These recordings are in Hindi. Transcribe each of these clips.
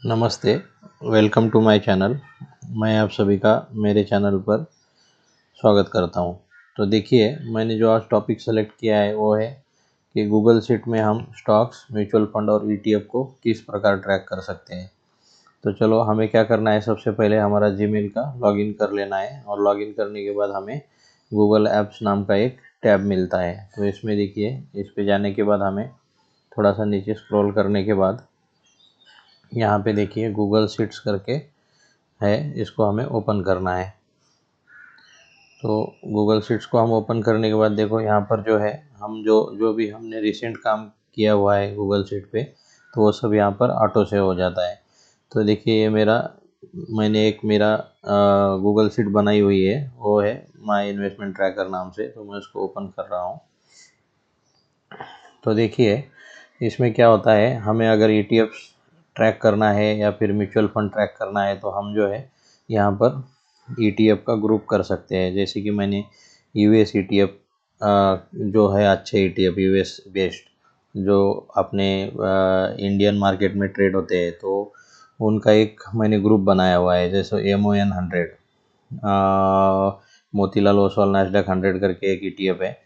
नमस्ते, वेलकम टू माय चैनल। मैं आप सभी का मेरे चैनल पर स्वागत करता हूं। तो देखिए, मैंने जो आज टॉपिक सेलेक्ट किया है वो है कि गूगल शीट में हम स्टॉक्स, म्यूचुअल फंड और ईटीएफ को किस प्रकार ट्रैक कर सकते हैं। तो चलो, हमें क्या करना है, सबसे पहले हमारा जीमेल का लॉगिन कर लेना है और लॉगिन करने के बाद हमें गूगल ऐप्स नाम का एक टैब मिलता है। तो इसमें देखिए, इस पे जाने के बाद हमें थोड़ा सा नीचे स्क्रॉल करने के बाद यहाँ पे देखिए गूगल शीट्स करके है, इसको हमें ओपन करना है। तो गूगल शीट्स को हम ओपन करने के बाद देखो यहाँ पर जो है, हम जो जो भी हमने रिसेंट काम किया हुआ है गूगल शीट पे, तो वो सब यहाँ पर ऑटो सेव हो जाता है। तो देखिए, ये मैंने एक मेरा गूगल शीट बनाई हुई है, वो है माय इन्वेस्टमेंट ट्रैकर नाम से। तो मैं उसको ओपन कर रहा हूँ। तो देखिए, इसमें क्या होता है, हमें अगर ईटीएफ ट्रैक करना है या फिर म्यूचुअल फंड ट्रैक करना है तो हम जो है यहाँ पर ईटीएफ का ग्रुप कर सकते हैं। जैसे कि मैंने यूएस ईटीएफ जो है, अच्छे ईटीएफ यूएस बेस्ड जो अपने इंडियन मार्केट में ट्रेड होते हैं, तो उनका एक मैंने ग्रुप बनाया हुआ है। जैसे MON 100, मोतीलाल ओसवाल नैस्डैक 100 करके एक ईटीएफ है,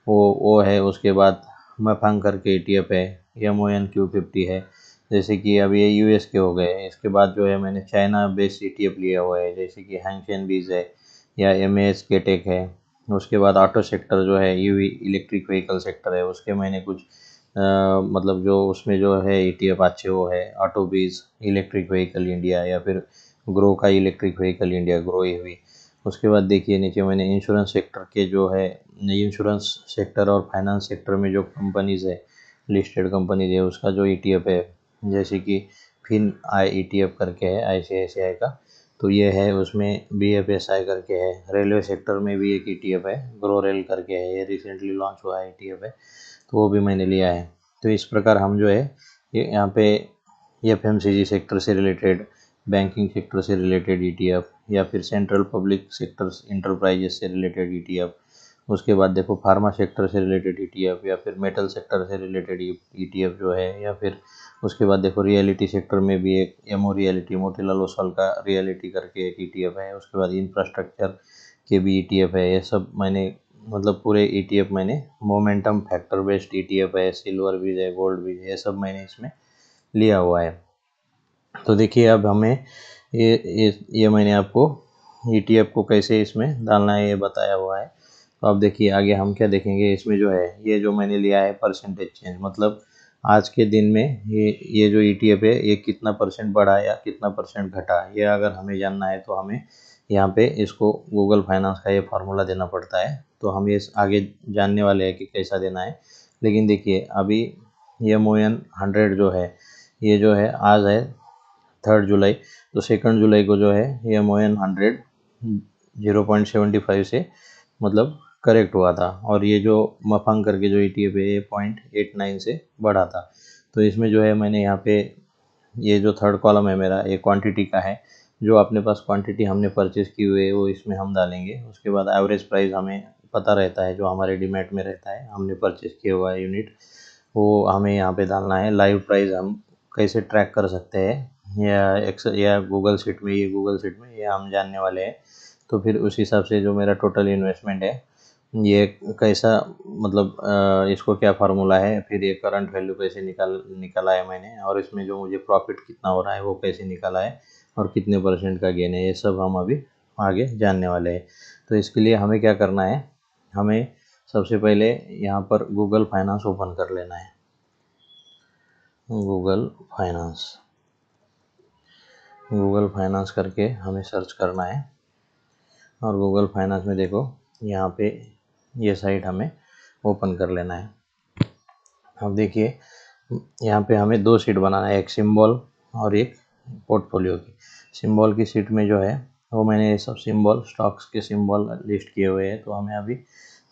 वो है। उसके बाद मफंग करके ईटीएफ है, MONQ50 है। जैसे कि अब ये यूएस के हो गए। इसके बाद जो है मैंने चाइना बेस्ड ईटीएफ लिया हुआ है, जैसे कि हैंगसेन बीज है या MAS केटेक है। उसके बाद ऑटो सेक्टर जो है, यूवी इलेक्ट्रिक व्हीकल सेक्टर है, उसके मैंने कुछ मतलब जो उसमें जो है ईटीएफ अच्छे वो है ऑटो बीज, इलेक्ट्रिक व्हीकल इंडिया, या फिर ग्रो का इलेक्ट्रिक व्हीकल इंडिया, ग्रो हुई। उसके बाद देखिए नीचे मैंने इंश्योरेंस सेक्टर के जो है, इंश्योरेंस सेक्टर और फाइनेंस सेक्टर में जो कंपनीज है, लिस्टेड कंपनीज है, उसका जो ईटीएफ है, जैसे कि फिन आई ईटीएफ करके है आईसीआईसीआई का, तो ये है। उसमें BFSI करके है। रेलवे सेक्टर में भी एक ईटीएफ है, ग्रो रेल करके है, ये रिसेंटली लॉन्च हुआ है ईटीएफ है, तो वो भी मैंने लिया है। तो इस प्रकार हम जो है ये यहाँ पे FMCG सेक्टर से रिलेटेड, बैंकिंग सेक्टर से रिलेटेड ईटीएफ, या फिर सेंट्रल पब्लिक सेक्टर इंटरप्राइजेस से रिलेटेड ईटीएफ, उसके बाद देखो फार्मा सेक्टर से रिलेटेड ईटीएफ, या फिर मेटल सेक्टर से रिलेटेड ईटीएफ जो है, या फिर उसके बाद देखो रियलिटी सेक्टर में भी एक रियलिटी, मोतीलाल ओसवाल का रियलिटी करके एक ईटीएफ है। उसके बाद इंफ्रास्ट्रक्चर के भी ईटीएफ है। ये सब मैंने मतलब पूरे ईटीएफ मैंने, मोमेंटम फैक्टर बेस्ड ईटीएफ है, सिल्वर भी है, गोल्ड भी है, ये सब मैंने इसमें लिया हुआ है। तो देखिए, अब हमें ये मैंने आपको ईटीएफ को कैसे इसमें डालना है ये बताया हुआ है। तो अब देखिए आगे हम क्या देखेंगे। इसमें जो है, ये जो मैंने लिया है परसेंटेज चेंज, मतलब आज के दिन में ये जो ईटीएफ है, ये कितना परसेंट बढ़ा या कितना परसेंट घटा, ये अगर हमें जानना है तो हमें यहाँ पे इसको गूगल फाइनेंस का ये फार्मूला देना पड़ता है। तो हम ये आगे जानने वाले हैं कि कैसा देना है। लेकिन देखिए, अभी ये MON 100 जो है, ये जो है आज है 3 जुलाई। तो 2 जुलाई को जो है ये MON 100 0.75 से मतलब करेक्ट हुआ था, और ये जो मफंग करके जो ईटीएफ है, ये 0.89 से बढ़ा था। तो इसमें जो है मैंने यहाँ पे, ये जो थर्ड कॉलम है मेरा, ये क्वांटिटी का है। जो अपने पास क्वांटिटी हमने परचेज की हुई है वो इसमें हम डालेंगे। उसके बाद एवरेज प्राइस हमें पता रहता है, जो हमारे डीमैट में रहता है, हमने परचेज किया हुआ है यूनिट, वो हमें यहाँ पे डालना है। लाइव प्राइस हम कैसे ट्रैक कर सकते हैं या गूगल शीट में, ये गूगल शीट में ये हम जानने वाले हैं। तो फिर उस हिसाब से जो मेरा टोटल इन्वेस्टमेंट है, ये कैसा, मतलब इसको क्या फार्मूला है, फिर ये करंट वैल्यू कैसे निकाला है मैंने, और इसमें जो मुझे प्रॉफिट कितना हो रहा है वो कैसे निकाला है, और कितने परसेंट का गेन है, ये सब हम अभी आगे जानने वाले हैं। तो इसके लिए हमें क्या करना है, हमें सबसे पहले यहाँ पर गूगल फाइनेंस ओपन कर लेना है। गूगल फाइनेंस, गूगल फाइनेंस करके हमें सर्च करना है, और गूगल फाइनेंस में देखो यहाँ पे ये साइट हमें ओपन कर लेना है। अब देखिए, यहाँ पे हमें 2 शीट बनाना है, एक सिंबल और एक पोर्टफोलियो की। सिंबल की शीट में जो है वो मैंने ये सब सिंबल, स्टॉक्स के सिंबल लिस्ट किए हुए हैं, तो हमें अभी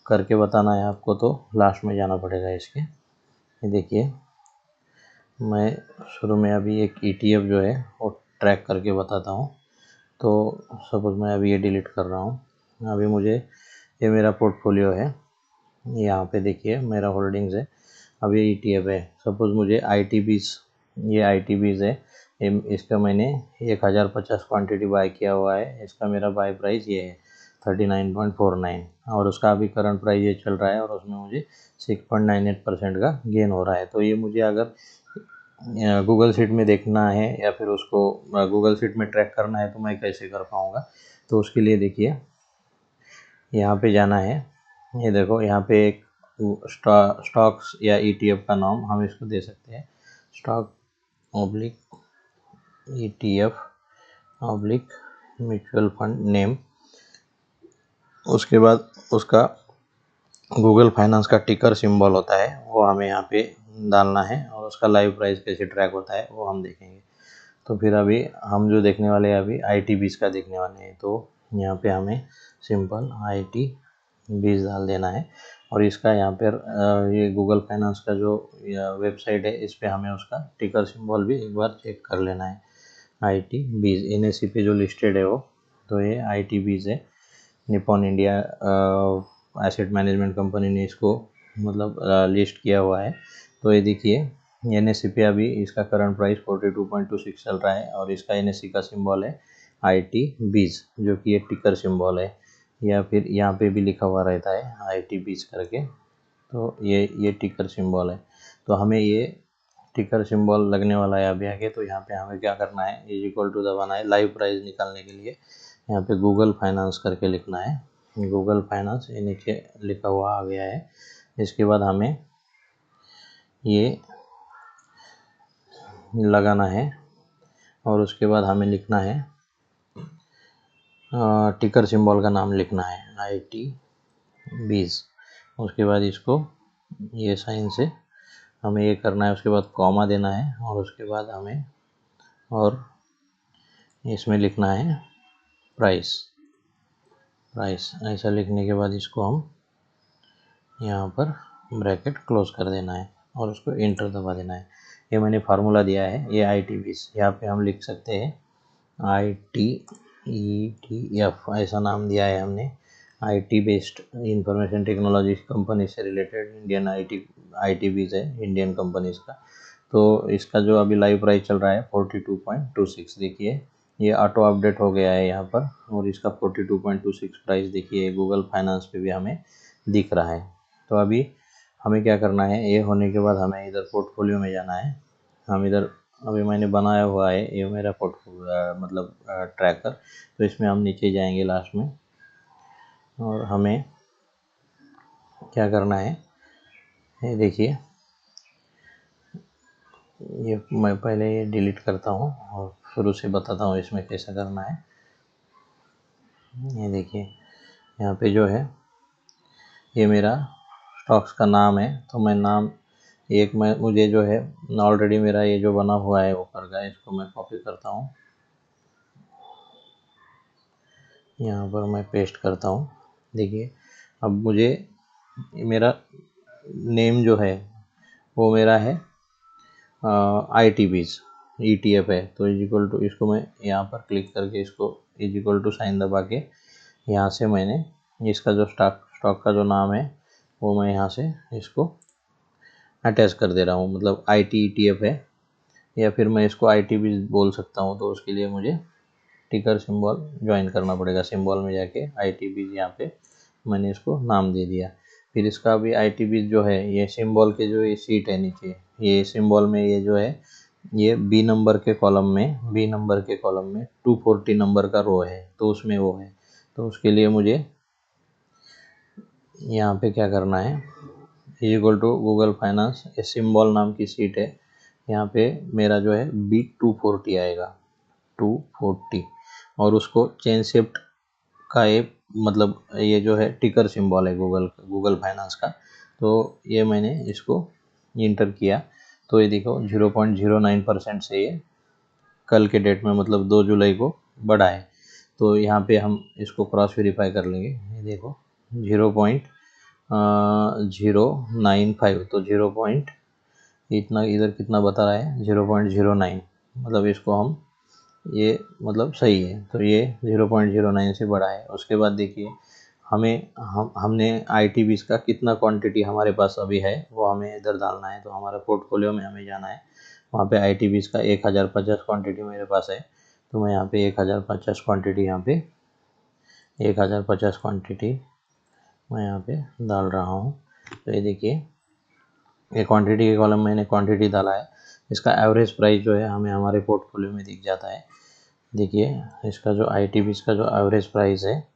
करके बताना है आपको, तो लास्ट में जाना पड़ेगा इसके। ये देखिए, मैं शुरू में अभी एक ETF जो है वो ट्रैक करके बताता हूँ। तो सपोज़ मैं अभी ये डिलीट कर रहा हूँ। अभी मुझे, ये मेरा पोर्टफोलियो है, यहाँ पे देखिए मेरा होल्डिंग्स है। अब ये ETF है। सपोज़ मुझे ITBs, ये ITBs है, इसका मैंने 1050 क्वांटिटी बाय किया हुआ है। इसका मेरा बाय प्राइस ये है 39.49 और उसका अभी करंट प्राइस ये चल रहा है और उसमें मुझे 6.98% का गेन हो रहा है। तो ये मुझे अगर गूगल शीट में देखना है या फिर उसको गूगल शीट में ट्रैक करना है तो मैं कैसे कर पाऊँगा। तो उसके लिए देखिए यहाँ पे जाना है। ये देखो यहाँ पे एक स्टॉक्स या ETF का नाम हम इसको दे सकते हैं, stock oblique ETF oblique mutual fund name. उसके बाद उसका गूगल फाइनेंस का टिकर सिंबल होता है वो हमें यहाँ पे डालना है और उसका लाइव प्राइस कैसे ट्रैक होता है वो हम देखेंगे। तो फिर अभी हम जो देखने वाले हैं अभी ITBs का देखने वाले हैं। तो यहाँ पे हमें सिंपल ITBs डाल देना है और इसका यहाँ पर ये गूगल फाइनेंस का जो वेबसाइट है इस पर हमें उसका टिकर सिंबल भी एक बार चेक कर लेना है। ITBs NSE पे जो लिस्टेड है वो, तो ये ITBs है। Nippon India asset management company ने इसको मतलब लिस्ट किया हुआ है। तो ये देखिए NSE पे अभी इसका करंट प्राइस 42.26 चल रहा है और इसका NSE का सिंबल है ITBs जो कि ये टिकर सिंबल है, या फिर यहाँ पे भी लिखा हुआ रहता है ITBs करके। तो ये टिकर सिंबल है। तो हमें ये टिकर सिंबल लगने वाला है अभी आगे। तो यहाँ पे हमें क्या करना है, = दबाना है। लाइव प्राइस निकालने के लिए यहाँ पे गूगल फाइनेंस करके लिखना है। गूगल फाइनेंस ये नीचे लिखा हुआ आ गया है। इसके बाद हमें ये लगाना है और उसके बाद हमें लिखना है टिकर सिंबल का नाम लिखना है ITBs। उसके बाद इसको ये साइन से हमें ये करना है। उसके बाद कॉमा देना है और उसके बाद हमें और इसमें लिखना है प्राइस ऐसा लिखने के बाद इसको हम यहाँ पर ब्रैकेट क्लोज कर देना है और उसको इंटर दबा देना है। ये मैंने फार्मूला दिया है ये ITBs। यहाँ पे हम लिख सकते हैं ITETF ऐसा नाम दिया है हमने। IT based information technology company से रिलेटेड इंडियन ITBs है इंडियन कंपनीज का। तो इसका जो अभी लाइव प्राइस चल रहा है 42.26। देखिए ये ऑटो अपडेट हो गया है यहाँ पर और इसका 42.26 प्राइस देखिए गूगल फाइनेंस पे भी हमें दिख रहा है। तो अभी हमें क्या करना है, ये होने के बाद हमें इधर पोर्टफोलियो में जाना है। हम इधर अभी मैंने बनाया हुआ है ये मेरा पोर्टफोलियो मतलब ट्रैकर। तो इसमें हम नीचे जाएंगे लास्ट में और हमें क्या करना है, ये देखिए ये मैं पहले ये डिलीट करता हूँ और शुरू से बताता हूँ इसमें कैसा करना है। ये देखिए यहाँ पे जो है ये मेरा स्टॉक्स का नाम है। तो मैं नाम मुझे जो है ऑलरेडी मेरा ये जो बना हुआ है ऊपर का, इसको मैं कॉपी करता हूँ, यहाँ पर मैं पेस्ट करता हूँ। देखिए अब मुझे मेरा नेम जो है वो मेरा है ITBs ETF है। तो इसको मैं यहाँ पर क्लिक करके इसको साइन दबा के यहाँ से मैंने इसका जो स्टॉक का जो नाम है वो मैं यहाँ से इसको अटैच कर दे रहा हूँ। मतलब ITETF है या फिर मैं इसको ITBs बोल सकता हूँ। तो उसके लिए मुझे टिकर सिंबल ज्वाइन करना पड़ेगा। सिंबल में जाके ITBs यहाँ पे मैंने इसको नाम दे दिया। फिर इसका भी ITBs जो है ये सिंबल के जो ये सीट है नीचे, ये सिंबल में ये जो है ये B नंबर के कॉलम में 240 नंबर का रो है तो उसमें वो है। तो उसके लिए मुझे यहाँ पे क्या करना है, गूगल फाइनेंस ये सिंबल नाम की सीट है। यहाँ पे मेरा जो है B240 आएगा 240 और उसको चेन शिफ्ट का मतलब ये जो है टिकर सिंबल है गूगल फाइनेंस का। तो ये मैंने इसको इंटर किया तो ये देखो 0.09% से ये कल के डेट में मतलब 2 जुलाई को बढ़ा है। तो यहाँ पे हम इसको क्रॉस वेरीफाई कर लेंगे। ये देखो 0.095 तो 0 पॉइंट इतना इधर कितना बता रहा है 0.09 मतलब इसको हम ये मतलब सही है। तो ये 0.09 से बढ़ा है। उसके बाद देखिए हमने ITBs का कितना क्वांटिटी हमारे पास अभी है वो हमें इधर डालना है। तो हमारा पोर्टफोलियो में हमें जाना है वहाँ पे ITBs का 1050 क्वांटिटी मेरे पास है, तो मैं यहाँ पे 1050 क्वांटिटी यहाँ पे 1050 क्वांटिटी मैं यहाँ पे डाल रहा हूँ। तो ये देखिए, ये क्वांटिटी के कॉलम मैंने क्वांटिटी डाला है। इसका एवरेज प्राइस जो है हमें हमारे पोर्टफोलियो में दिख जाता है। देखिए, इसका जो ITBs का जो एवरेज प्राइस है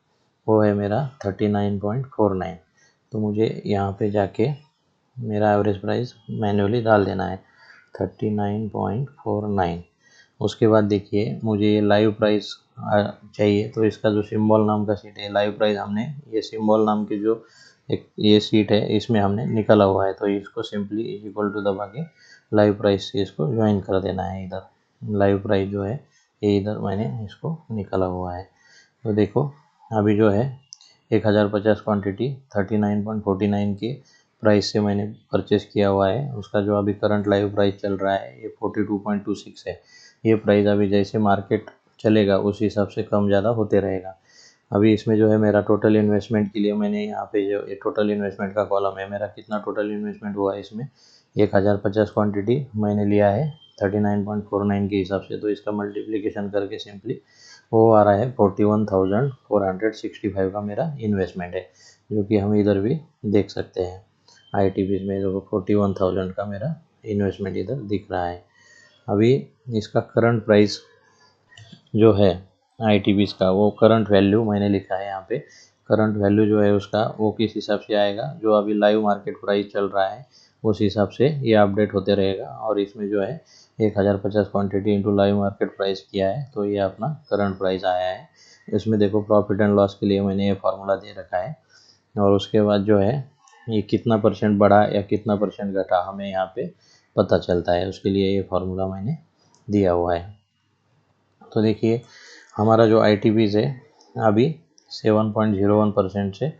वो है मेरा 39.49। तो मुझे यहाँ पे जाके मेरा एवरेज प्राइस मैन्युअली डाल देना है 39.49। उसके बाद देखिए, मुझे ये लाइव प्राइस चाहिए, तो इसका जो सिंबल नाम का सीट है लाइव प्राइस, हमने ये सिंबल नाम की जो एक ये सीट है इसमें हमने निकाला हुआ है, तो इसको सिंपली इक्वल टू दबा के लाइव प्राइस से इसको ज्वाइन कर देना है। इधर लाइव प्राइस जो है ये इधर मैंने इसको निकाला हुआ है। तो देखो, अभी जो है 1050 क्वांटिटी 39.49 के प्राइस से मैंने परचेस किया हुआ है। उसका जो अभी करंट लाइव प्राइस चल रहा है ये 42.26 है। ये प्राइस अभी जैसे मार्केट चलेगा उस हिसाब से कम ज़्यादा होते रहेगा। अभी इसमें जो है मेरा टोटल इन्वेस्टमेंट के लिए मैंने यहाँ पे जो ये टोटल इन्वेस्टमेंट का कॉलम है, मेरा कितना टोटल इन्वेस्टमेंट हुआ है इसमें 1050 क्वांटिटी मैंने लिया है 39.49 के हिसाब से, तो इसका मल्टीप्लिकेशन करके सिंपली वो आ रहा है 41,465 का मेरा इन्वेस्टमेंट है, जो कि हम इधर भी देख सकते हैं। ITBs में जो 41,000 का मेरा इन्वेस्टमेंट इधर दिख रहा है। अभी इसका करंट प्राइस जो है ITBs का, वो करंट वैल्यू मैंने लिखा है यहाँ पे। करंट वैल्यू जो है उसका वो किस हिसाब से आएगा, जो अभी लाइव मार्केट प्राइस चल रहा है उस हिसाब से ये अपडेट होते रहेगा। और इसमें जो है 1050 quantity into live market price किया है, तो ये अपना करंट प्राइस आया है। इसमें देखो, प्रॉफिट एंड लॉस के लिए मैंने ये फार्मूला दे रखा है, और उसके बाद जो है ये कितना परसेंट बढ़ा या कितना परसेंट घटा हमें यहाँ पे पता चलता है, उसके लिए ये फार्मूला मैंने दिया हुआ है। तो देखिए, हमारा जो ITBs है अभी 7.01% से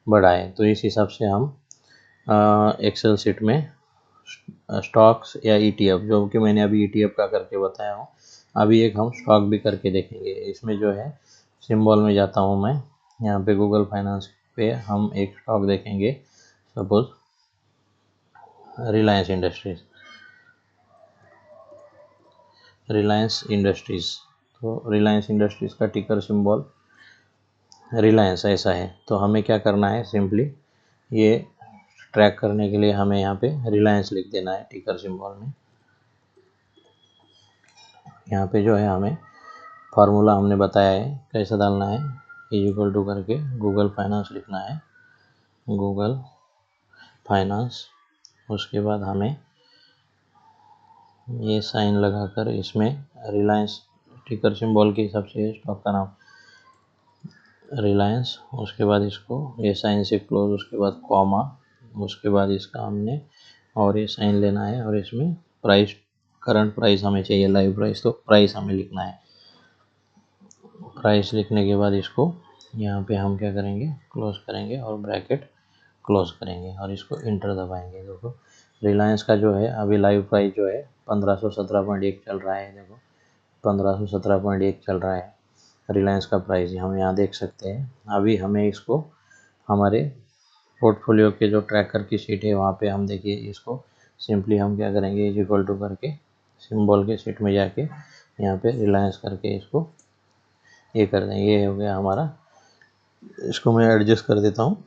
बढ़ा है। तो इस हिसाब से हम एक्सेल शीट में स्टॉक्स या ETF, जो कि मैंने अभी ETF का करके बताया हूँ, अभी एक हम स्टॉक भी करके देखेंगे। इसमें जो है सिंबल में जाता हूँ मैं, यहाँ पे गूगल फाइनेंस पे हम एक स्टॉक देखेंगे, सपोज रिलायंस इंडस्ट्रीज़। तो रिलायंस इंडस्ट्रीज़ का टिकर सिंबल रिलायंस ऐसा है। तो हमें क्या करना है, सिंपली ये ट्रैक करने के लिए हमें यहाँ पे रिलायंस लिख देना है टिकर सिंबल में। यहाँ पे जो है हमें फार्मूला हमने बताया है कैसे डालना है, इक्वल टू करके गूगल फाइनेंस लिखना है, गूगल फाइनेंस। उसके बाद हमें ये साइन लगाकर इसमें रिलायंस टिकर सिंबल के हिसाब से स्टॉक का नाम रिलायंस, उसके बाद इसको ये साइन से क्लोज, उसके बाद कॉमा, उसके बाद इसका हमने और ये साइन लेना है, और इसमें प्राइस, करंट प्राइस हमें चाहिए, लाइव प्राइस, तो प्राइस हमें लिखना है। प्राइस लिखने के बाद इसको यहाँ पे हम क्या करेंगे, क्लोज करेंगे और ब्रैकेट क्लोज करेंगे और इसको इंटर दबाएंगे। देखो, रिलायंस का जो है अभी लाइव प्राइस जो है 1517.1 चल रहा है। देखो, 1517.1 चल रहा है रिलायंस का प्राइस, हम यहाँ देख सकते हैं। अभी हमें इसको हमारे पोर्टफोलियो के जो ट्रैकर की शीट है वहाँ पे हम देखिए, इसको सिंपली हम क्या करेंगे, इक्वल टू करके सिंबल के शीट में जाके यहाँ पे रिलायंस करके इसको ये कर देंगे। ये हो गया हमारा, इसको मैं एडजस्ट कर देता हूँ।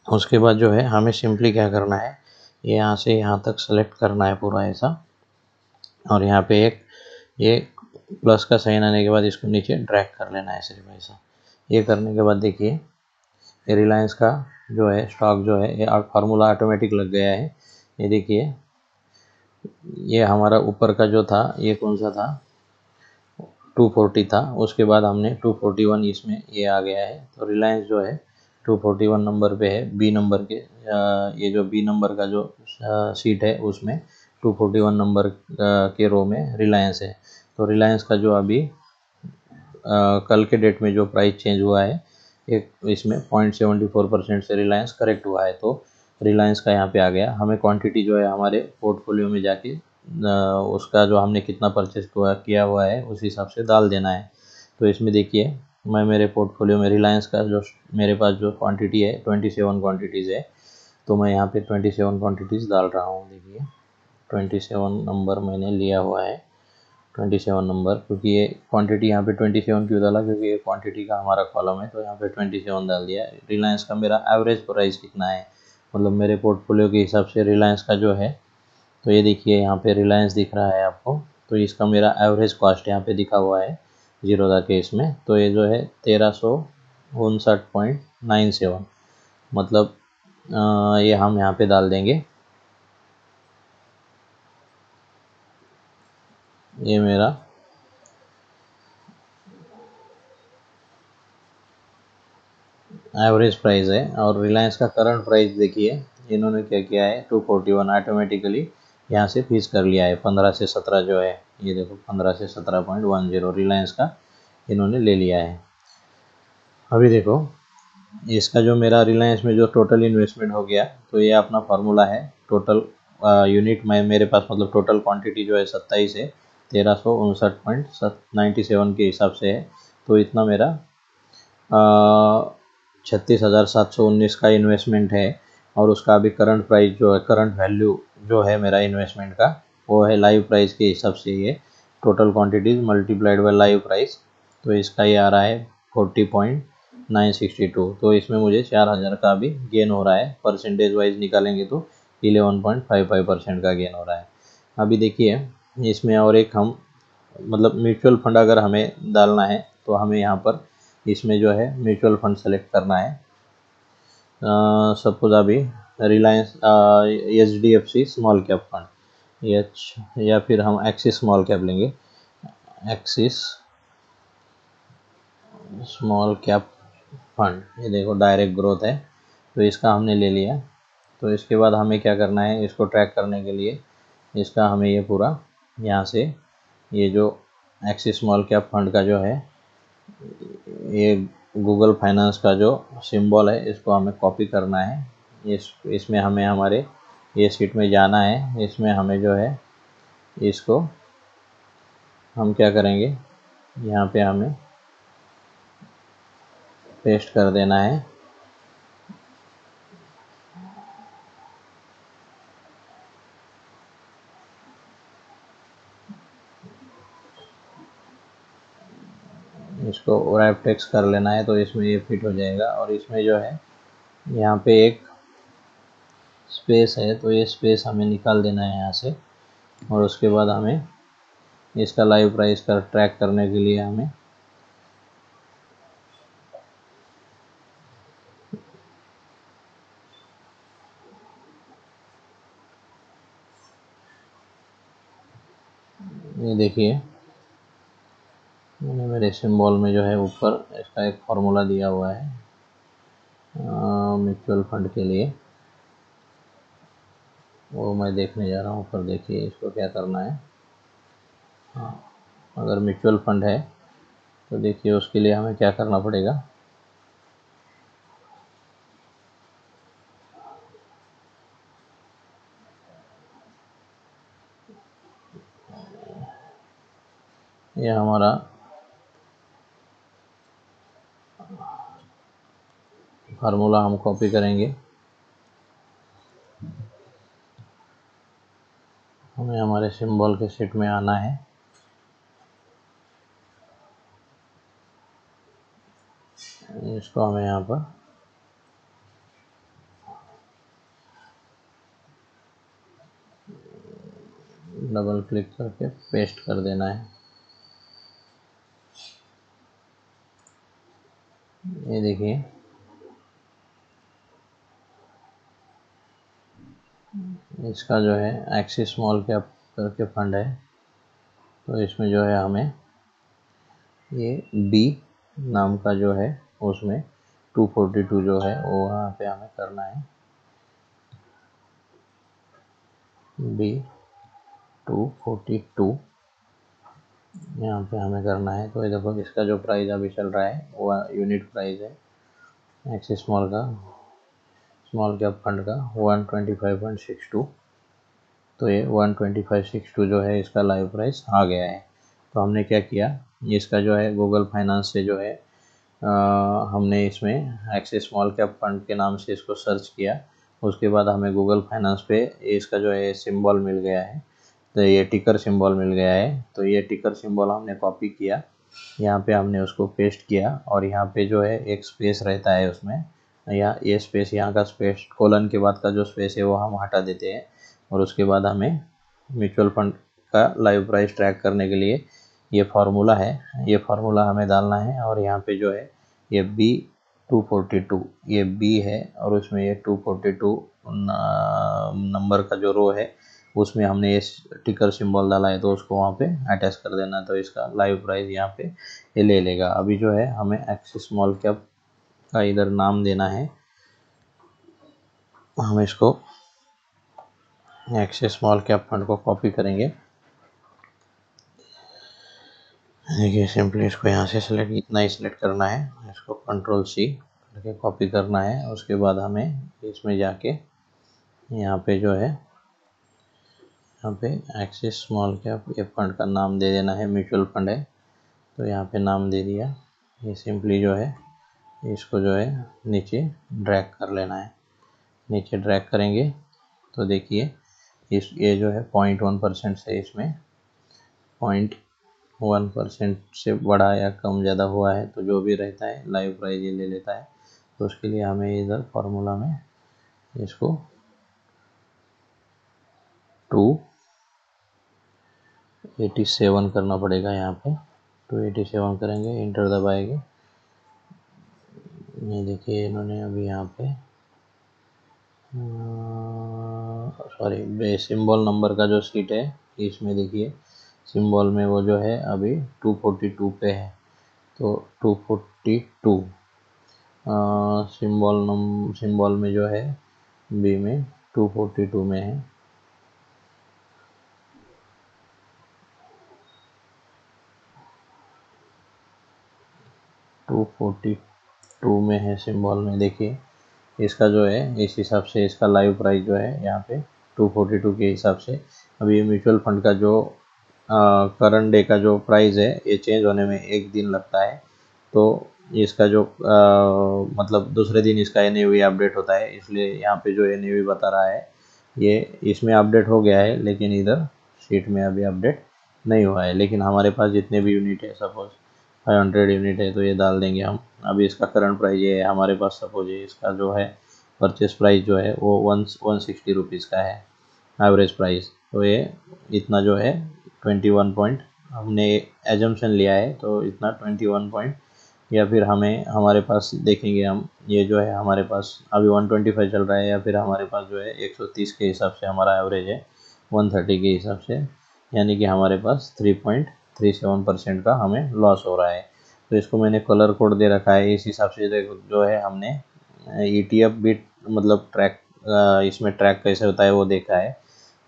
उसके बाद जो है हमें सिंपली क्या करना है, यहाँ से यहाँ तक सेलेक्ट करना है पूरा ऐसा, और यहाँ पे एक ये प्लस का साइन आने के बाद इसको नीचे ड्रैग कर लेना है सिर्फ ऐसा। ये करने के बाद देखिए, ये रिलायंस का जो है स्टॉक जो है ये फार्मूला ऑटोमेटिक लग गया है। ये देखिए, ये हमारा ऊपर का जो था ये कौन सा था, 240 था, उसके बाद हमने 241 इसमें ये आ गया है। तो रिलायंस जो है 241 नंबर पे है, बी नंबर के ये जो बी नंबर का जो सीट है उसमें 241 नंबर के रो में रिलायंस है। तो रिलायंस का जो अभी कल के डेट में जो प्राइस चेंज हुआ है, एक इसमें 0.74% से रिलायंस करेक्ट हुआ है। तो रिलायंस का यहाँ पे आ गया। हमें क्वांटिटी जो है हमारे पोर्टफोलियो में जाके उसका जो हमने कितना परचेज किया हुआ है उस हिसाब से डाल देना है। तो इसमें देखिए, मैं मेरे पोर्टफोलियो में रिलायंस का जो मेरे पास जो क्वांटिटी है 27 क्वांटिटीज़ है, तो मैं यहाँ पे 27 क्वांटिटीज़ डाल रहा हूँ। देखिए, 27 नंबर मैंने लिया हुआ है, 27 नंबर, क्योंकि ये क्वांटिटी यहाँ पे 27 क्यों डाला, क्योंकि ये क्वांटिटी का हमारा कॉलम है, तो यहाँ पे 27 डाल दिया। रिलायंस का मेरा एवरेज प्राइस कितना है, मतलब मेरे पोर्टफोलियो के हिसाब से रिलायंस का जो है, तो ये देखिए यहाँ पे रिलायंस दिख रहा है आपको, तो इसका मेरा एवरेज कॉस्ट यहाँ पे दिखा हुआ है जीरोधा के इसमें, तो ये जो है 1359.97, मतलब ये हम यहाँ पे डाल देंगे। ये मेरा एवरेज प्राइस है, और रिलायंस का करंट प्राइस देखिए इन्होंने क्या किया है, 241 ऑटोमेटिकली यहाँ से फीस कर लिया है, 15 से 17 जो है, ये देखो 15 से 17.10 रिलायंस का इन्होंने ले लिया है। अभी देखो इसका जो मेरा रिलायंस में जो टोटल इन्वेस्टमेंट हो गया, तो ये अपना फार्मूला है, टोटल यूनिट में मेरे पास, मतलब टोटल क्वांटिटी जो है 27 है, 1359.97 के हिसाब से है, तो इतना मेरा 36,719 का इन्वेस्टमेंट है। और उसका अभी करंट प्राइस जो है, करंट वैल्यू जो है मेरा इन्वेस्टमेंट का, वो है लाइव प्राइस के हिसाब से, ये total quantities multiplied by live price, तो इसका ये आ रहा है 40.962, तो इसमें मुझे 4,000 का अभी गेन हो रहा है, परसेंटेज वाइज निकालेंगे तो 11.55% का गेन हो रहा है। अभी देखिए इसमें और एक हम, मतलब म्यूचुअल फंड अगर हमें डालना है, तो हमें यहाँ पर इसमें जो है म्यूचुअल फंड सेलेक्ट करना है। सपोज अभी Reliance HDFC small cap fund, या फिर हम एक्सिस स्मॉल कैप लेंगे, एक्सिस स्मॉल कैप फंड, ये देखो डायरेक्ट ग्रोथ है, तो इसका हमने ले लिया। तो इसके बाद हमें क्या करना है, इसको ट्रैक करने के लिए इसका हमें ये पूरा यहाँ से, ये जो एक्सिस स्मॉल कैप फंड का जो है, ये गूगल फाइनेंस का जो सिंबल है, इसको हमें कॉपी करना है। इसमें हमें हमारे ये शीट में जाना है, इसमें हमें जो है इसको हम क्या करेंगे, यहाँ पे हमें पेस्ट कर देना है। इसको रैप टेक्स्ट कर लेना है, तो इसमें ये फिट हो जाएगा। और इसमें जो है यहाँ पे एक स्पेस है, तो ये स्पेस हमें निकाल देना है यहाँ से। और उसके बाद हमें इसका लाइव प्राइस का ट्रैक करने के लिए हमें ये देखिए मैंने मेरे सिंबल में जो है ऊपर इसका एक फार्मूला दिया हुआ है म्यूचुअल फंड के लिए, वो मैं देखने जा रहा हूँ। ऊपर देखिए इसको क्या करना है। हाँ, अगर म्यूचुअल फंड है तो देखिए उसके लिए हमें क्या करना पड़ेगा। ये हमारा फार्मूला हम कॉपी करेंगे, हमें हमारे सिंबल के शीट में आना है। इसको हमें यहाँ पर डबल क्लिक करके पेस्ट कर देना है। ये देखिए इसका जो है एक्सिस स्मॉल कैप करके फंड है, तो इसमें जो है हमें ये बी नाम का जो है उसमें 242 जो है वो वहाँ पे हमें करना है, B242 यहाँ पे हमें करना है। तो ये देखो इसका जो प्राइस अभी चल रहा है वो यूनिट प्राइस है एक्सिस स्मॉल कैप फंड का 125.62, तो ये 125.62 जो है इसका लाइव प्राइस आ गया है। तो हमने क्या किया, इसका जो है गूगल फाइनेंस से जो है हमने इसमें एक्सिस स्मॉल कैप फंड के नाम से इसको सर्च किया, उसके बाद हमें गूगल फाइनेंस पे इसका जो है सिंबल मिल गया है, तो ये टिकर सिंबल मिल गया है। तो ये टिकर सिंबल हमने कॉपी किया, यहाँ पे हमने उसको पेस्ट किया, और यहाँ पे जो है एक स्पेस रहता है उसमें, या ये स्पेस, यहाँ का स्पेस कोलन के बाद का जो स्पेस है वो हम हटा देते हैं। और उसके बाद हमें म्यूचुअल फंड का लाइव प्राइस ट्रैक करने के लिए ये फार्मूला है, ये फार्मूला हमें डालना है। और यहाँ पे जो है ये B242, ये B है, और उसमें ये 242 नंबर का जो रो है उसमें हमने ये टिकर सिंबल डाला है, तो उसको वहाँ पे अटैच कर देना, तो इसका लाइव प्राइस यहाँ पे ये ले लेगा। अभी जो है हमें एक्सिस स्मॉल कैप का इधर नाम देना है, हम इसको एक्सिस स्मॉल कैप फंड को कॉपी करेंगे। देखिए सिंपली इसको यहाँ से सिलेक्ट, इतना ही सिलेक्ट करना है, इसको Ctrl+C करके कॉपी करना है। उसके बाद हमें इसमें जाके यहाँ पे जो है, यहाँ पे एक्सिस स्मॉल कैप ये फंड का नाम दे देना है, म्यूचुअल फंड है तो यहाँ पे नाम दे दिया। ये सिंपली जो है इसको जो है नीचे ड्रैग कर लेना है, नीचे ड्रैग करेंगे तो देखिए इस ये जो है 0.1% से इसमें 0.1% से बड़ा या कम ज़्यादा हुआ है, तो जो भी रहता है लाइव प्राइस ये ले लेता है। तो उसके लिए हमें इधर फार्मूला में इसको 287 करना पड़ेगा, यहाँ पे 287 करेंगे, इंटर दबाएंगे। ये देखिए इन्होंने अभी यहाँ पे सॉरी सिंबल नंबर का जो सीट है इसमें देखिए सिंबल में वो जो है अभी 242 पे है, तो 242 सिंबल में जो है बी में 242 में है। टू फोर्टी टू में है सिंबल में, देखिए इसका जो है इस हिसाब से इसका लाइव प्राइस जो है यहाँ पे 242 के हिसाब से। अभी ये म्यूचुअल फंड का जो करंट डे का जो प्राइस है ये चेंज होने में एक दिन लगता है, तो इसका जो मतलब दूसरे दिन इसका NAV अपडेट होता है, इसलिए यहाँ पे जो NAV बता रहा है ये इसमें अपडेट हो गया है, लेकिन इधर शीट में अभी अपडेट नहीं हुआ है। लेकिन हमारे पास जितने भी यूनिट है, सपोज 500 यूनिट है, तो ये डाल देंगे हम। अभी इसका करंट प्राइस ये है हमारे पास, सपोज ये इसका जो है परचेस प्राइस जो है वो 160 रुपीज़ का है एवरेज प्राइस, तो ये इतना जो है 21 पॉइंट हमने एजम्पशन लिया है, तो इतना 21 पॉइंट, या फिर हमें हमारे पास देखेंगे हम, ये जो है हमारे पास अभी 125 चल रहा है, या फिर हमारे पास जो है 130 के हिसाब से हमारा एवरेज है 130 के हिसाब से, यानी कि हमारे पास 3.37% का हमें लॉस हो रहा है। तो इसको मैंने कलर कोड दे रखा है, इस हिसाब से देखो जो है हमने ETF भी मतलब ट्रैक, इसमें ट्रैक कैसे होता है वो देखा है,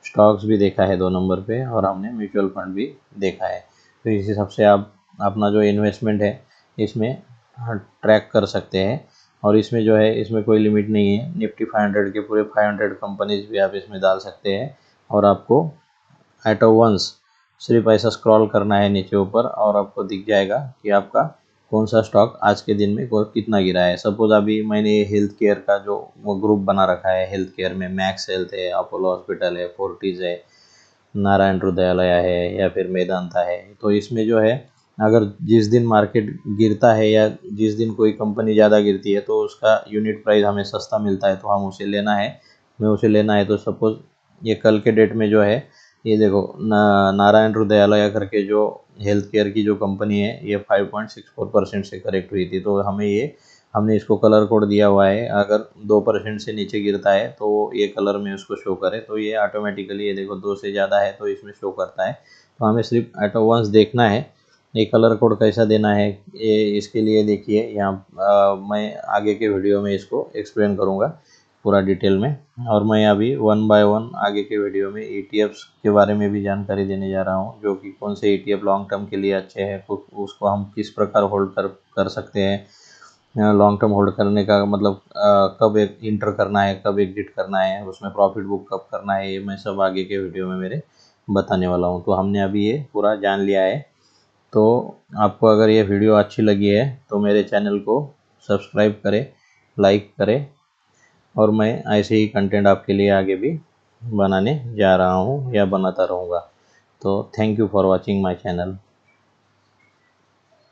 स्टॉक्स भी देखा है 2 नंबर पे, और हमने म्यूचुअल फंड भी देखा है। तो इस हिसाब से आप अपना जो इन्वेस्टमेंट है इसमें ट्रैक कर सकते हैं। और इसमें जो है इसमें कोई लिमिट नहीं है, निफ्टी 500 के पूरे 500 कंपनीज भी आप इसमें डाल सकते हैं, और आपको एट अ वंस सिर्फ ऐसा स्क्रॉल करना है नीचे ऊपर, और आपको दिख जाएगा कि आपका कौन सा स्टॉक आज के दिन में कितना गिरा है। सपोज अभी मैंने ये हेल्थ केयर का जो वो ग्रुप बना रखा है, हेल्थ केयर में मैक्स हेल्थ है, अपोलो हॉस्पिटल है, फोर्टिस है, नारायण हृदयालय है, या फिर मेदांता है। तो इसमें जो है अगर जिस दिन मार्केट गिरता है या जिस दिन कोई कंपनी ज़्यादा गिरती है तो उसका यूनिट प्राइस हमें सस्ता मिलता है, तो हम उसे लेना है, हमें उसे लेना है। तो सपोज ये कल के डेट में जो है ये देखो नारायण हृदयालय करके जो हेल्थ केयर की जो कंपनी है ये 5.64% से करेक्ट हुई थी, तो हमें ये हमने इसको कलर कोड दिया हुआ है, अगर 2% से नीचे गिरता है तो ये कलर में उसको शो करे, तो ये ऑटोमेटिकली ये देखो 2 से ज़्यादा है तो इसमें शो करता है। तो हमें सिर्फ एट वंस देखना है ये कलर कोड कैसा देना है, ये इसके लिए देखिए यहाँ मैं आगे के वीडियो में इसको एक्सप्लेन करूँगा पूरा डिटेल में। और मैं अभी 1 बाय 1 आगे के वीडियो में ETFs के बारे में भी जानकारी देने जा रहा हूँ, जो कि कौन से ETF लॉन्ग टर्म के लिए अच्छे हैं, उसको हम किस प्रकार होल्ड कर सकते हैं। लॉन्ग टर्म होल्ड करने का मतलब कब एक इंटर करना है, कब एग्जिट करना है, उसमें प्रॉफिट बुक कब करना है, ये मैं सब आगे के वीडियो में मेरे बताने वाला हूँ। तो हमने अभी ये पूरा जान लिया है। तो आपको अगर ये वीडियो अच्छी लगी है तो मेरे चैनल को सब्सक्राइब करें, लाइक करें, और मैं ऐसे ही कंटेंट आपके लिए आगे भी बनाने जा रहा हूँ या बनाता रहूँगा। तो thank you for watching my channel.